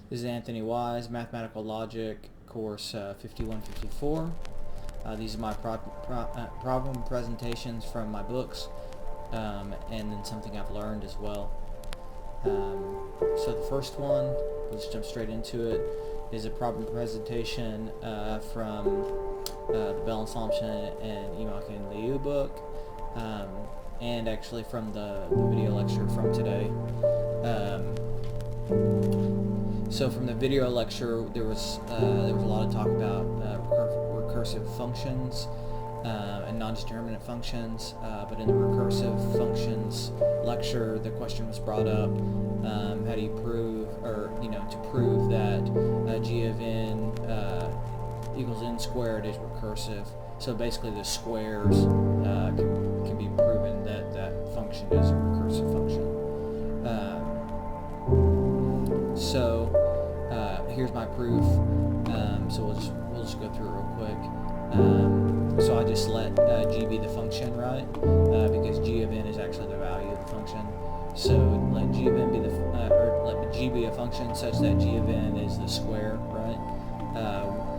This is Anthony Wise, Mathematical Logic, course 5154. These are my problem presentations from my books, and then something I've learned as well. So the first one, let's jump straight into it, is a problem presentation from the Bell and Solomon and Enoch and Liu book, and actually from the video lecture from today. So from the video lecture, there was a lot of talk about recursive functions and non-determinate functions, but in the recursive functions lecture, the question was brought up: how do you prove, or to prove that g of n equals n squared is recursive? So basically, the squares can be proven that that function is a recursive function. So here's my proof. So we'll just go through it real quick. So I just let g be the function, right? Because g of n is actually the value of the function. So let g of n be or let g be a function such that g of n is the square, right?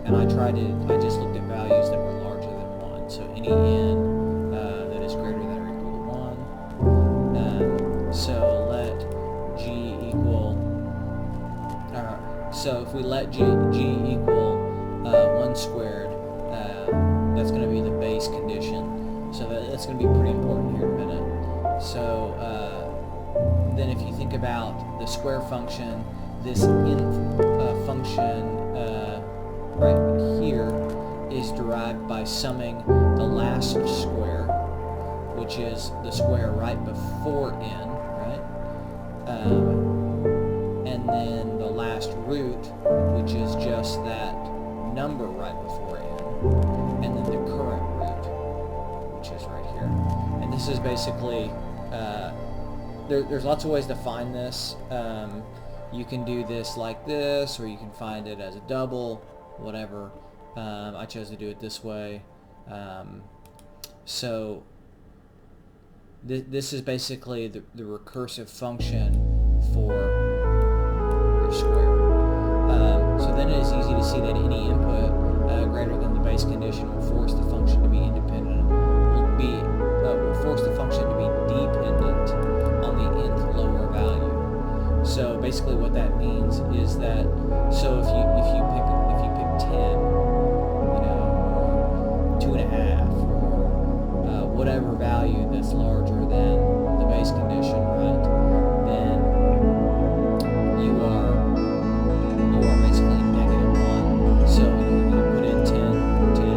And I just looked at values that were larger than 1. So any n that is greater than or equal to 1. So let g equal. So if we let g equal 1 squared, that's going to be the base condition. So that's going to be pretty important here in a minute. So then if you think about the square function, this nth function right here is derived by summing the last square, which is the square right before n, right? And then the last root, which is just that number right before n, and then the current root, which is right here. And this is basically, there's lots of ways to find this. You can do this like this, or you can find it as a double, whatever. I chose to do it this way. So this is basically the recursive function for your square. So then it is easy to see that any input greater than the base condition will force the function to be independent. Will force the function to be dependent on the nth lower value. So basically, what that means is that if you pick 10, or 2.5, or whatever value that's larger than the base condition, right? Then you are basically negative 1. So you put in 10 to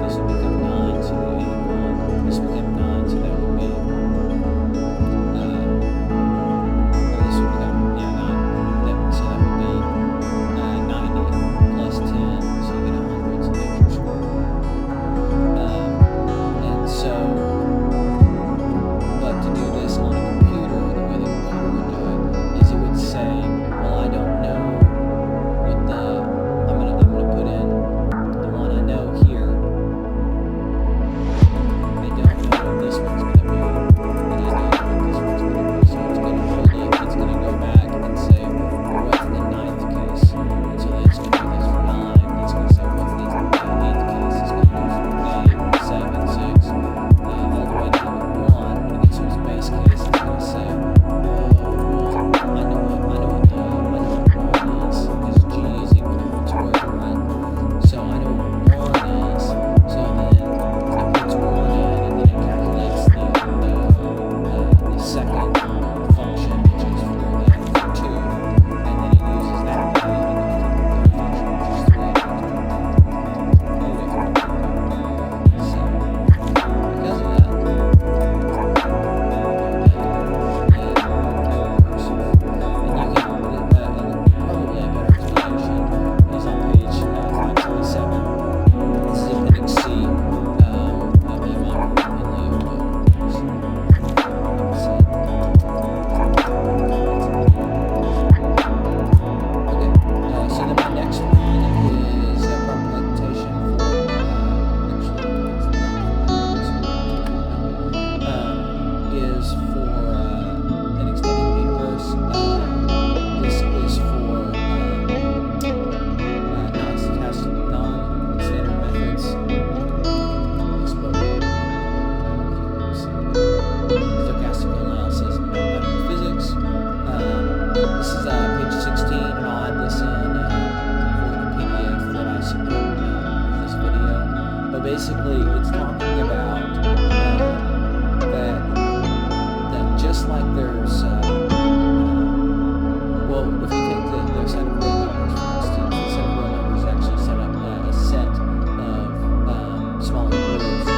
this will become 9, so you get 1. This will become 9, so that would be or this would become 9. So that would be 90 plus 10, so you get 100. So there's your square. And so, but to do this on a This is page 16, and I'll add this in for the PDF that I submit with this video. But basically, it's talking about that just like there's, well, if you take the set of real numbers, for instance, the set of real numbers actually set up a set of smaller groups,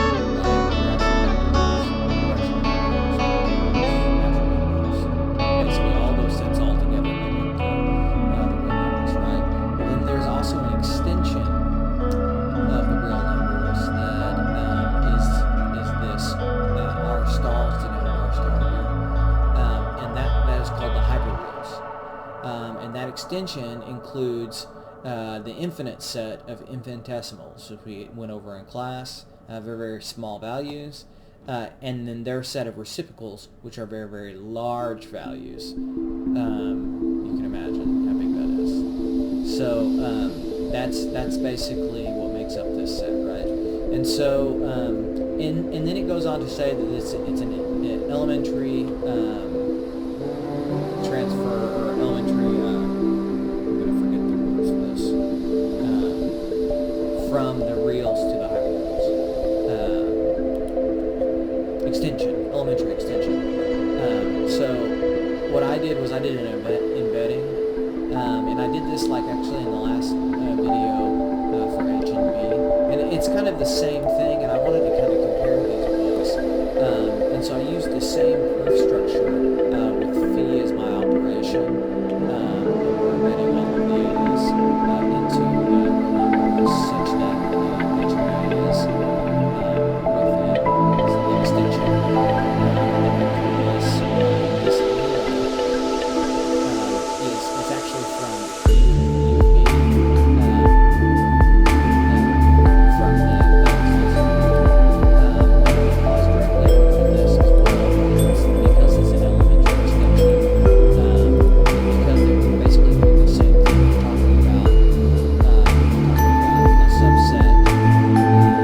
basically all those sets all together make up the real numbers, right? Well, then there's also an extension of the real numbers that is this R star, to denote R star here, and that is called the hyperreals. And that extension includes the infinite set of infinitesimals, which we went over in class, very, very small values, and then their set of reciprocals, which are very, very large values. You can imagine how big that is. So that's basically what makes up this set, right? And so, and then it goes on to say that it's an elementary transfer, or elementary, I'm going to forget the words for this, from the reals to the hyperreals. Extension, elementary extension. So what I did was I did an embedding, and I did this like actually in the last video for H and B, and it's kind of the same thing, and I wanted to kind of compare these books, and so I used the same proof structure with phi as my operation, and we're embedding all of these into numbers such that H and B is within the extension, this is actually from U of B, from the directly from this as well, because it's an elementary extension, because they're basically doing the same thing. We're talking about a subset extension, is a subset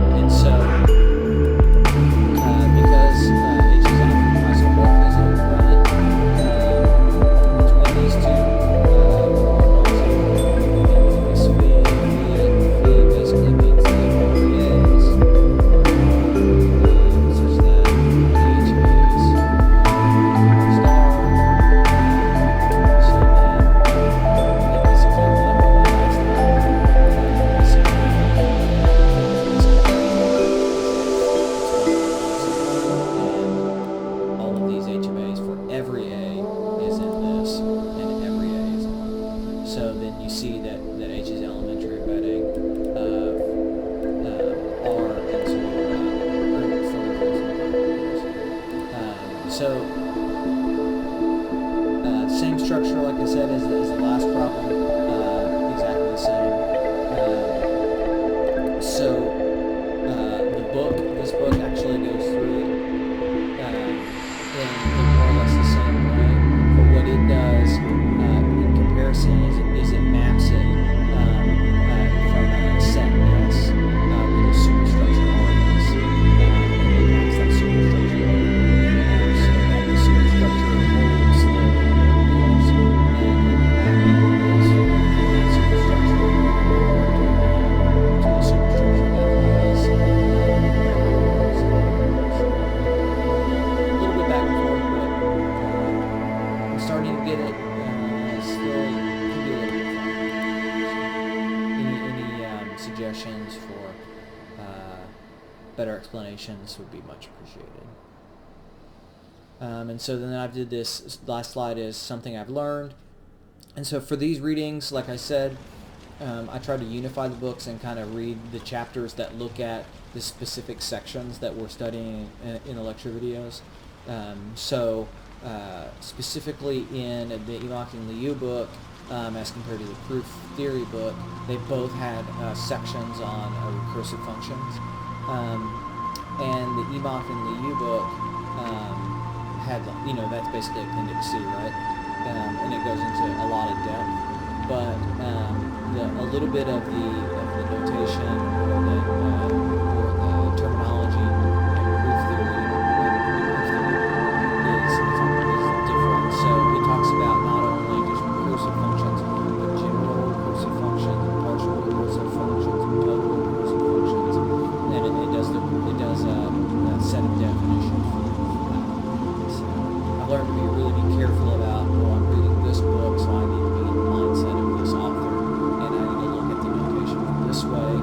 and so, because H is isomorphism, right, between these two, this phi basically means that it is, such that the HMAs star, so then in this example, all of these HMAs for every A is in this, and every A is in one. So then you see that H is elementary embedding of R into so same structure, like I said, as the last problem, exactly the same. So this book actually goes through it in more or less the same way. But what it does in comparison is it maps it from a set S with a superstructure R S, and it maps that superstructure over, so that the superstructure holds the reals, and then the mapping is that superstructure over to the superstructure that has variables. A little bit back and forth, but I'm starting to get it. Still can be a little bit fun. Any suggestions for better explanations would be much appreciated. And so then I did this last slide is something I've learned. And so for these readings, like I said, I try to unify the books and kind of read the chapters that look at the specific sections that we're studying in the lecture videos. Specifically in the Emack and Liu book, as compared to the proof theory book, they both had sections on recursive functions. And the Emack and Liu book had, that's basically Appendix C, right? And it goes into a lot of depth. but a little bit of the notation or the terminology and proof theory is different. So it talks about not only just recursive functions, but general recursive functions, partial recursive functions, total recursive functions, and it does a set of definitions for that. So I've learned to really be careful about, well, I'm reading this book, so I need to be in the mindset of this author, and I need to look at the notation this way.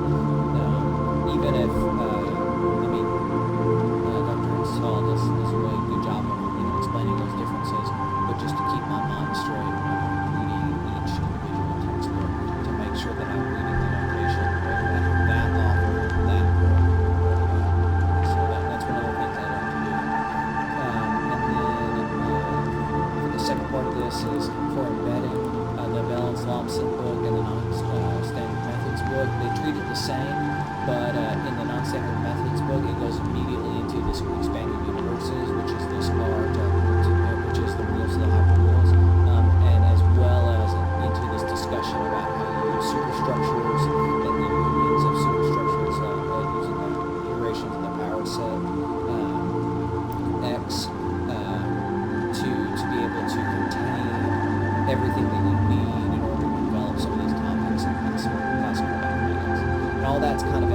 Even if, Dr. Install does a really good job of explaining those differences, but just to keep my mind straight when I'm reading each individual textbook to make sure that I'm reading the notation the way that author, that book. So that's one of the things I like to do. And then the second part of this is for embedding the Bellens-Lobson book and the non-standard methods book. They treat it the same, but in the non-standard methods book, it goes immediately into this expanded universes, which is this part, which is the rules of the hyperrules, and as well as into this discussion about how you use superstructures and the unions of superstructures, using the iterations of the power set X to be able to contain everything that you need in order to develop some of these topics in classical mathematics. And all that's kind of